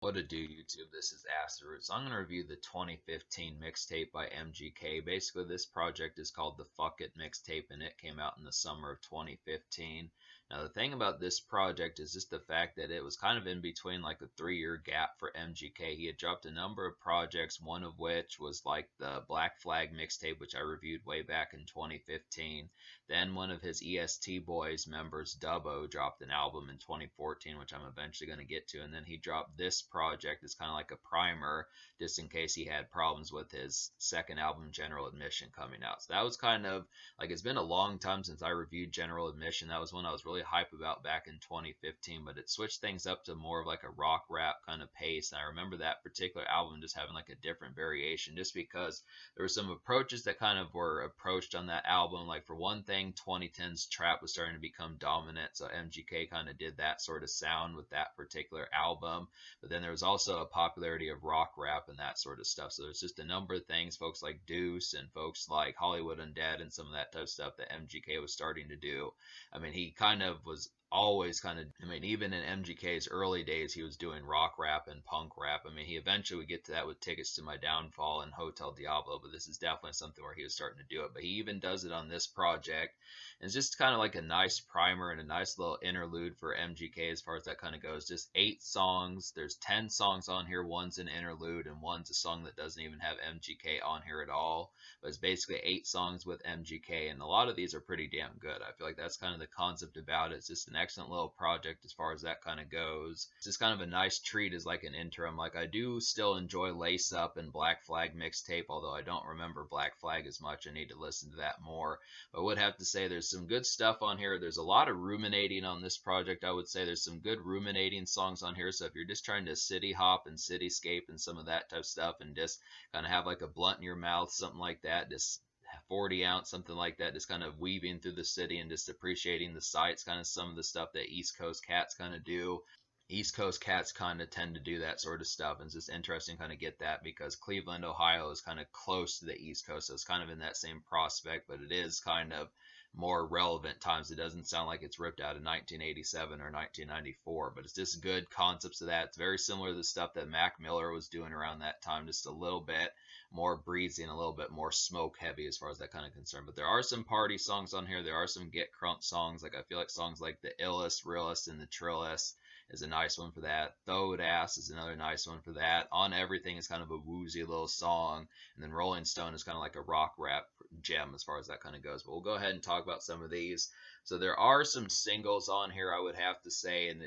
What to do, YouTube? This is Acid Root. So I'm going to review the 2015 mixtape by MGK. Basically, this project is called the Fuck It Mixtape, and it came out in the summer of 2015. Now, the thing about this project is just the fact that it was kind of in between like a 3 year gap for MGK. He had dropped a number of projects, one of which was like the Black Flag mixtape, which I reviewed way back in 2015. Then one of his EST Boys members, Dubbo, dropped an album in 2014, which I'm eventually going to get to. And then he dropped this project as kind of like a primer, just in case he had problems with his second album, General Admission, coming out. So that was kind of like, it's been a long time since I reviewed General Admission. That was one I was really hype about back in 2015, but it switched things up to more of like a rock rap kind of pace. And I remember that particular album just having like a different variation, just because there were some approaches that kind of were approached on that album. Like, for one thing, 2010's trap was starting to become dominant, so MGK kind of did that sort of sound with that particular album. But then there was also a popularity of rock rap and that sort of stuff. So there's just a number of things, folks like Deuce and folks like Hollywood Undead and some of that type of stuff that MGK was starting to do. I mean, he kind of was always kind of, I mean, even in MGK's early days, he was doing rock rap and punk rap. I mean, he eventually would get to that with Tickets to My Downfall and Hotel Diablo, but this is definitely something where he was starting to do it. But he even does it on this project. And it's just kind of like a nice primer and a nice little interlude for MGK as far as that kind of goes. Just 8 songs. There's 10 songs on here. One's an interlude and one's a song that doesn't even have MGK on here at all. But it's basically 8 songs with MGK, and a lot of these are pretty damn good. I feel like that's kind of the concept about it. It's just an excellent little project as far as that kind of goes. It's just kind of a nice treat as like an interim. Like, I do still enjoy Lace Up and Black Flag mixtape, although I don't remember Black Flag as much. I need to listen to that more. But I would have to say there's some good stuff on here. There's a lot of ruminating on this project. I would say there's some good ruminating songs on here. So if you're just trying to city hop and cityscape and some of that type of stuff and just kind of have like a blunt in your mouth, something like that, just 40 ounce, something like that, just kind of weaving through the city and just appreciating the sights, kind of some of the stuff that East Coast cats kind of do. East Coast cats kind of tend to do that sort of stuff, and it's just interesting to kind of get that because Cleveland, Ohio is kind of close to the East Coast, so it's kind of in that same prospect, but it is kind of more relevant times. It doesn't sound like it's ripped out of 1987 or 1994, but it's just good concepts of that. It's very similar to the stuff that Mac Miller was doing around that time, just a little bit more breezy and a little bit more smoke heavy as far as that kind of concern. But there are some party songs on here. There are some get crunk songs. Like, I feel like songs like The Illest, Realest, and The Trillest is a nice one for that. Throwed Ass is another nice one for that. On Everything is kind of a woozy little song. And then Rolling Stone is kind of like a rock rap gem as far as that kind of goes. But we'll go ahead and talk about some of these. So there are some singles on here, I would have to say, and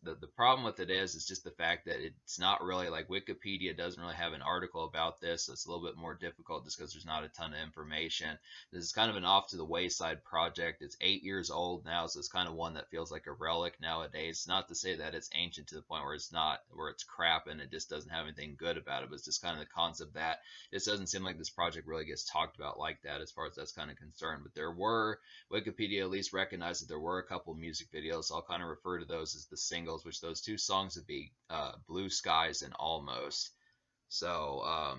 the problem with it is just the fact that it's not really like Wikipedia doesn't really have an article about this, so it's a little bit more difficult just because there's not a ton of information. This is kind of an off to the wayside project. It's 8 years old now, so it's kind of one that feels like a relic nowadays. Not to say that it's ancient to the point where it's not, where it's crap and it just doesn't have anything good about it, but it's just kind of the concept that it doesn't seem like this project really gets talked about like that as far as that's kind of concerned. But there were, Wikipedia at least recognized that there were a couple music videos, so I'll kind of refer to those as the singles, which those 2 songs would be Blue Skies and Almost. So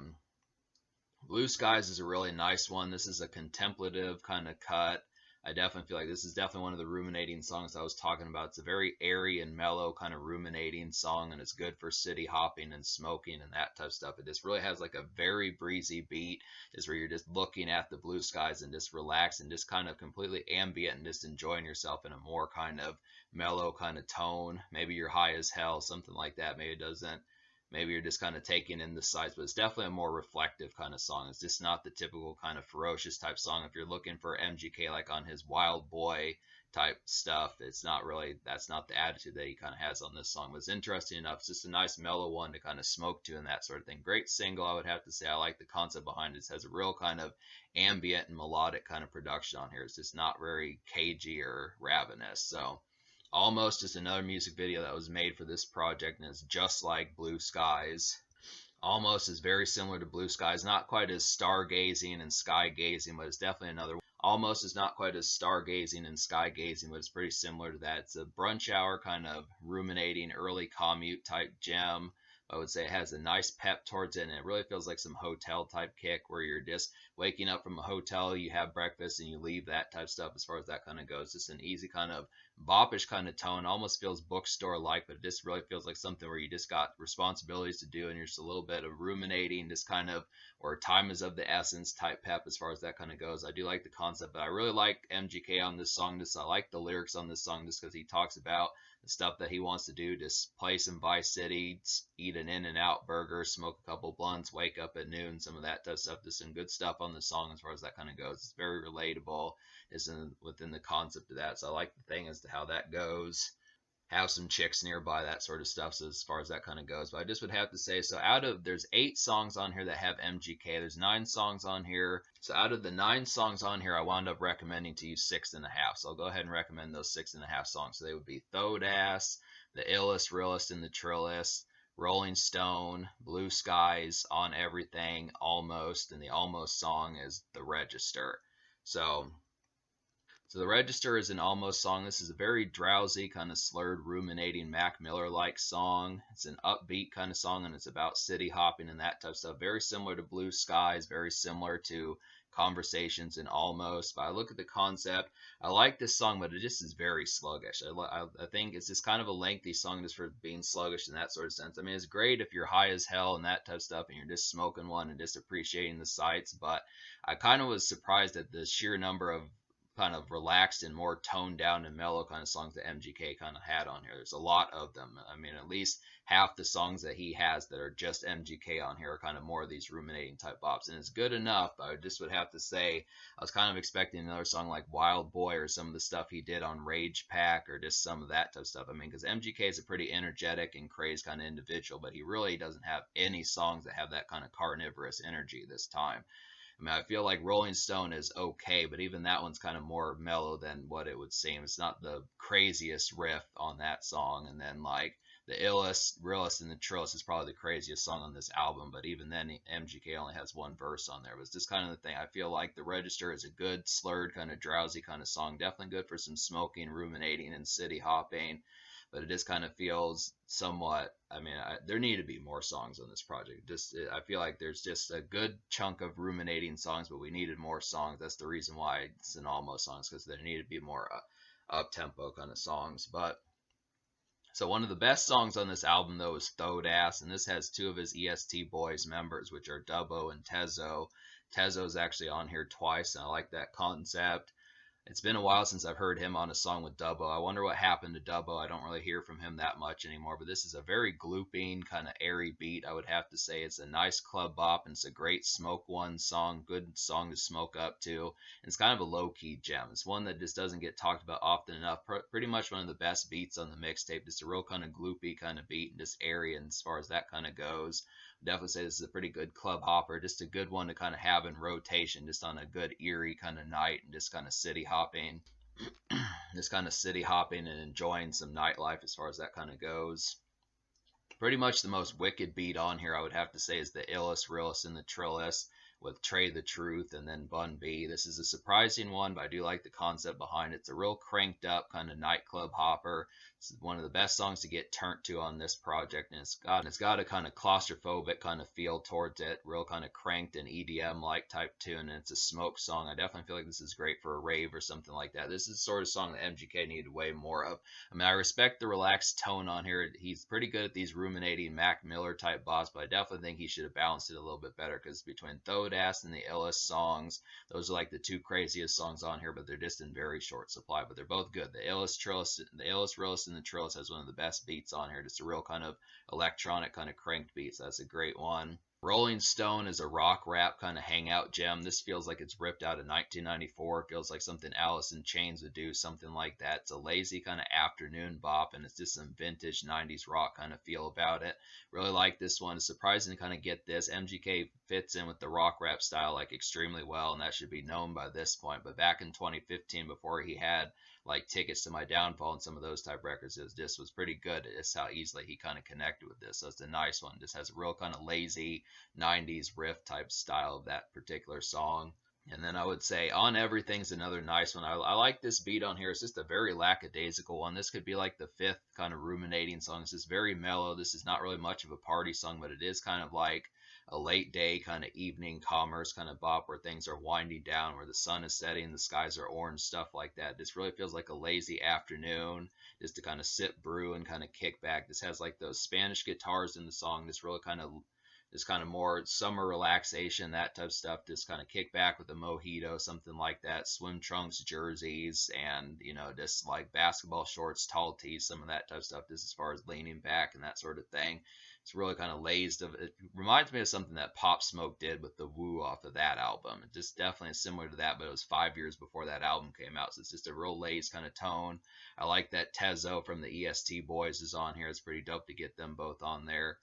Blue Skies is a really nice one. This is a contemplative kind of cut. I definitely feel like this is definitely one of the ruminating songs I was talking about. It's a very airy and mellow kind of ruminating song, and it's good for city hopping and smoking and that type of stuff. It just really has like a very breezy beat, is where you're just looking at the blue skies and just relax and just kind of completely ambient and just enjoying yourself in a more kind of mellow kind of tone. Maybe you're high as hell, something like that. Maybe it doesn't, maybe you're just kind of taking in the sights, but it's definitely a more reflective kind of song. It's just not the typical kind of ferocious type song. If you're looking for MGK like on his Wild Boy type stuff, it's not really, that's not the attitude that he kind of has on this song. But it's interesting enough. It's just a nice mellow one to kind of smoke to and that sort of thing. Great single, I would have to say. I like the concept behind it. It has a real kind of ambient and melodic kind of production on here. It's just not very cagey or ravenous. So Almost is another music video that was made for this project, and it's just like Blue Skies. Almost is very similar to Blue Skies, not quite as stargazing and sky gazing, but it's definitely another. Almost is not quite as stargazing and sky gazing, but it's pretty similar to that. It's a brunch hour kind of ruminating early commute type gem. I would say it has a nice pep towards it, and it really feels like some hotel type kick where you're just waking up from a hotel, you have breakfast, and you leave, that type of stuff as far as that kind of goes. Just an easy kind of boppish kind of tone, almost feels bookstore like, but it just really feels like something where you just got responsibilities to do and you're just a little bit of ruminating, just kind of, or time is of the essence type pep as far as that kind of goes. I do like the concept, but I really like MGK on this song. Just I like the lyrics on this song just because he talks about the stuff that he wants to do, just play some Vice City, eat an In-N-Out burger, smoke a couple blunts, wake up at noon, some of that type of stuff. Just some good stuff on the song as far as that kind of goes. It's very relatable, is within the concept of that. So I like the thing as to how that goes. Have some chicks nearby, that sort of stuff. So as far as that kind of goes, but I just would have to say, so out of, there's 8 songs on here that have MGK. There's 9 songs on here. So out of the 9 songs on here, I wound up recommending to you 6.5. So I'll go ahead and recommend those 6.5 songs. So they would be Throwed Ass, The Illest, Realest, and the Trillest, Rolling Stone, Blue Skies, On Everything, Almost, and the Almost song is The Register. So the Register is an Almost song. This is a very drowsy, kind of slurred, ruminating Mac Miller-like song. It's an upbeat kind of song, and it's about city hopping and that type of stuff. Very similar to Blue Skies, very similar to Conversations and Almost. But I look at the concept. I like this song, but it just is very sluggish. I think it's just kind of a lengthy song just for being sluggish in that sort of sense. I mean, it's great if you're high as hell and that type of stuff, and you're just smoking one and just appreciating the sights. But I kind of was surprised at the sheer number of kind of relaxed and more toned down and mellow kind of songs that MGK kind of had on here. There's a lot of them. I mean, at least half the songs that he has that are just MGK on here are kind of more of these ruminating type bops, and it's good enough. But I just would have to say I was kind of expecting another song like Wild Boy or some of the stuff he did on Rage Pack or just some of that type of stuff. I mean, because MGK is a pretty energetic and crazed kind of individual, but he really doesn't have any songs that have that kind of carnivorous energy this time. I mean, I feel like Rolling Stone is okay, but even that one's kind of more mellow than what it would seem. It's not the craziest riff on that song. And then, like, the Illest, Realest, and the Trillest is probably the craziest song on this album, but even then, MGK only has one verse on there. But it's just kind of the thing. I feel like The Register is a good, slurred, kind of drowsy kind of song. Definitely good for some smoking, ruminating, and city hopping. But it just kind of feels somewhat. I mean, there need to be more songs on this project. I feel like there's just a good chunk of ruminating songs, but we needed more songs. That's the reason why it's an Almost songs, because there needed to be more up tempo kind of songs. But so one of the best songs on this album though is Throwed Ass, and this has 2 of his EST Boys members, which are Dubbo and Tezo. Tezo's actually on here twice, and I like that concept. It's been a while since I've heard him on a song with Dubbo. I wonder what happened to Dubbo. I don't really hear from him that much anymore, but this is a very glooping, kind of airy beat, I would have to say. It's a nice club bop, and it's a great Smoke One song, good song to smoke up to. And it's kind of a low-key gem. It's one that just doesn't get talked about often enough. Pretty much one of the best beats on the mixtape. Just a real kind of gloopy kind of beat, and just airy, and as far as that kind of goes. Definitely say this is a pretty good club hopper, just a good one to kind of have in rotation, just on a good eerie kind of night, and just kind of city hopping, just kind of city hopping and enjoying some nightlife as far as that kind of goes. Pretty much the most wicked beat on here, I would have to say, is the Illest, Realest, and the Trillest with Trey the Truth and then Bun B. This is a surprising one, but I do like the concept behind it. It's a real cranked up kind of nightclub hopper. It's one of the best songs to get turned to on this project, and it's got a kind of claustrophobic kind of feel towards it, real kind of cranked and EDM like type tune, and it's a smoke song. I definitely feel like this is great for a rave or something like that. This is the sort of song that MGK needed way more of. I mean, I respect the relaxed tone on here. He's pretty good at these ruminating Mac Miller type bops, but I definitely think he should have balanced it a little bit better, because between Throwed Ass and the Illest songs, those are like the 2 craziest songs on here, but they're just in very short supply. But they're both good. The Illest, Realest, and the Trillest has one of the best beats on here. Just a real kind of electronic kind of cranked beat. So that's a great one. Rolling Stone is a rock rap kind of hangout gem. This feels like it's ripped out of 1994. It feels like something Alice in Chains would do, something like that. It's a lazy kind of afternoon bop, and it's just some vintage 90s rock kind of feel about it. Really like this one. It's surprising to kind of get this. MGK fits in with the rock rap style like extremely well, and that should be known by this point. But back in 2015, before he had like Tickets to My Downfall and some of those type records, this was pretty good. It's how easily he kind of connected with this. So it's a nice one. Just has a real kind of lazy 90s riff type style of that particular song. And then I would say On Everything's another nice one. I like this beat on here. It's just a very lackadaisical one. This could be like the fifth kind of ruminating song. It's just very mellow. This is not really much of a party song, but it is kind of like a late day kind of evening commerce kind of bop where things are winding down, where the sun is setting, the skies are orange, stuff like that. This really feels like a lazy afternoon just to kind of sip brew and kind of kick back. This has like those Spanish guitars in the song. This really kind of just kind of more summer relaxation, that type of stuff. Just kind of kick back with a mojito, something like that. Swim trunks, jerseys, and just like basketball shorts, tall tees, some of that type of stuff. Just as far as leaning back and that sort of thing. It's really kind of lazed. It reminds me of something that Pop Smoke did with the Woo off of that album. It just definitely is similar to that, but it was 5 years before that album came out, so it's just a real lazy kind of tone. I like that Tezo from the EST Boys is on here. It's pretty dope to get them both on there,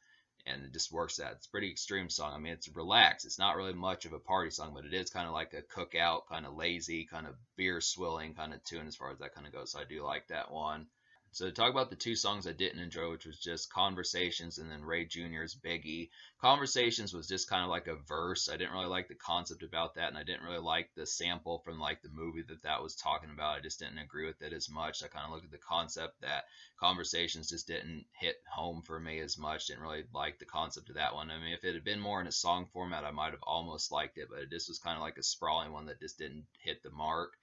and it just works out. It's a pretty extreme song. I mean, it's relaxed. It's not really much of a party song, but it is kind of like a cookout, kind of lazy, kind of beer swilling kind of tune as far as that kind of goes. So I do like that one. So to talk about the two songs I didn't enjoy, which was just Conversations and then Ray Jr.'s Biggie. Conversations was just kind of like a verse. I didn't really like the concept about that, and I didn't really like the sample from like the movie that was talking about. I just didn't agree with it as much. I kind of looked at the concept that Conversations just didn't hit home for me as much. Didn't really like the concept of that one. I mean, if it had been more in a song format, I might have almost liked it, but this was kind of like a sprawling one that just didn't hit the mark.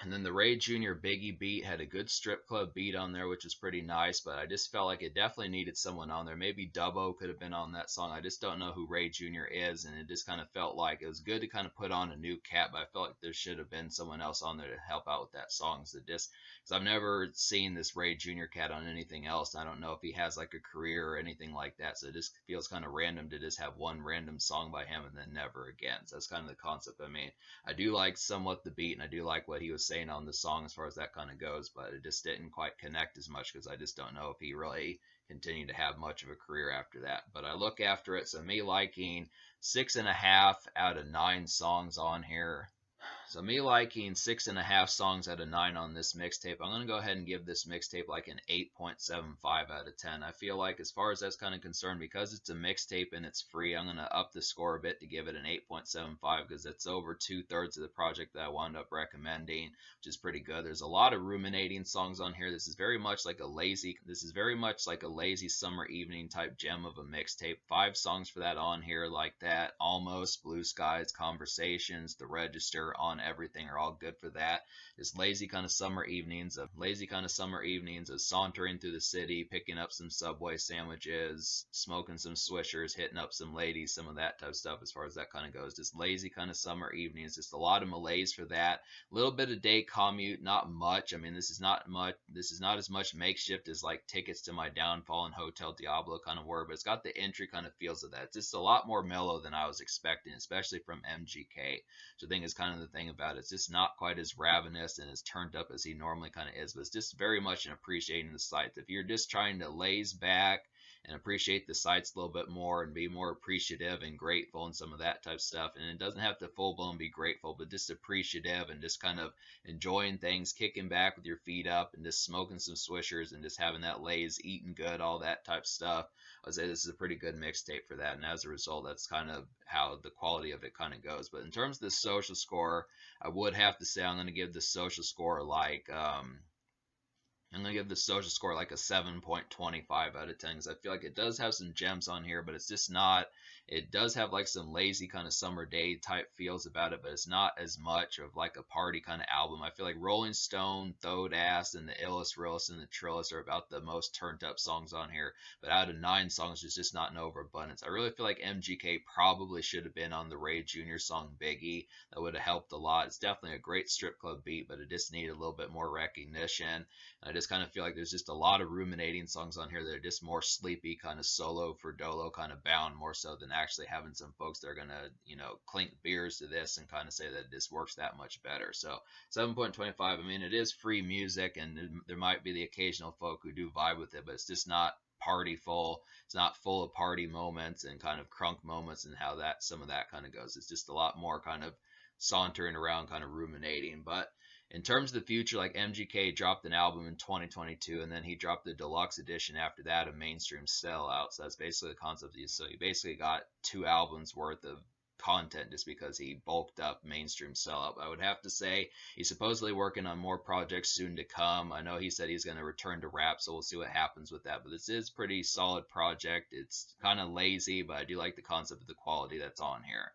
And then the Ray Jr. Biggie beat had a good strip club beat on there, which was pretty nice, but I just felt like it definitely needed someone on there. Maybe Dubbo could have been on that song. I just don't know who Ray Jr. is, and it just kind of felt like it was good to kind of put on a new cat, but I felt like there should have been someone else on there to help out with that song. So just because I've never seen this Ray Jr. cat on anything else, I don't know if he has like a career or anything like that. So it just feels kind of random to just have one random song by him and then never again. So that's kind of the concept. I mean, I do like somewhat the beat, and I do like what he was saying on the song as far as that kind of goes, but it just didn't quite connect as much because I just don't know if he really continued to have much of a career after that. But I look after it, so me liking 6.5 out of 9 songs on here. So me liking 6.5 songs out of 9 on this mixtape, I'm gonna go ahead and give this mixtape like an 8.75 out of 10. I feel like as far as that's kind of concerned, because it's a mixtape and it's free, I'm gonna up the score a bit to give it an 8.75 because it's over 2/3 of the project that I wound up recommending, which is pretty good. There's a lot of ruminating songs on here. This is very much like a lazy summer evening type gem of a mixtape. 5 songs for that on here like that. Almost, Blue Skies, Conversations, The Register, On Everything are all good for that. Just lazy kind of summer evenings of sauntering through the city, picking up some Subway sandwiches, smoking some swishers, hitting up some ladies, some of that type of stuff as far as that kind of goes. Just lazy kind of summer evenings. Just a lot of malaise for that. A little bit of day commute, not much. I mean, this is not much. This is not as much makeshift as like Tickets to My Downfall and Hotel Diablo kind of were, but it's got the entry kind of feels of that. It's just a lot more mellow than I was expecting, especially from MGK. So I think is kind of the thing about it. It's just not quite as ravenous and as turned up as he normally kind of is, but it's just very much an appreciating the sights. If you're just trying to laze back and appreciate the sights a little bit more and be more appreciative and grateful and some of that type of stuff, and it doesn't have to full blown be grateful, but just appreciative and just kind of enjoying things, kicking back with your feet up and just smoking some swishers and just having that laze, eating good, all that type of stuff. I'd say this is a pretty good mixtape for that, and as a result, that's kind of how the quality of it kind of goes. But in terms of the social score, I would have to say I'm going to give the social score like I'm gonna give the social score like a 7.25 out of 10 because I feel like it does have some gems on here, but it's just not. It does have like some lazy kind of summer day type feels about it, but it's not as much of like a party kind of album. I feel like Rolling Stone, Throwed Ass, and the Illest, Realest, and the Trillest are about the most turned up songs on here. But out of 9 songs, there's just not an overabundance. I really feel like MGK probably should have been on the Ray Jr. song Biggie. That would have helped a lot. It's definitely a great strip club beat, but it just needed a little bit more recognition. I just kind of feel like there's just a lot of ruminating songs on here that are just more sleepy, kind of solo for dolo, kind of bound more so than actually having some folks that are going to, clink beers to this and kind of say that this works that much better. So 7.25, I mean, it is free music and there might be the occasional folk who do vibe with it, but it's just not party full. It's not full of party moments and kind of crunk moments and how that some of that kind of goes. It's just a lot more kind of sauntering around, kind of ruminating. But in terms of the future, like MGK dropped an album in 2022, and then he dropped the deluxe edition after that, a mainstream sellout. So that's basically the concept. So you basically got 2 albums worth of content just because he bulked up mainstream sellout. I would have to say he's supposedly working on more projects soon to come. I know he said he's going to return to rap, so we'll see what happens with that. But this is pretty solid project. It's kind of lazy, but I do like the concept of the quality that's on here.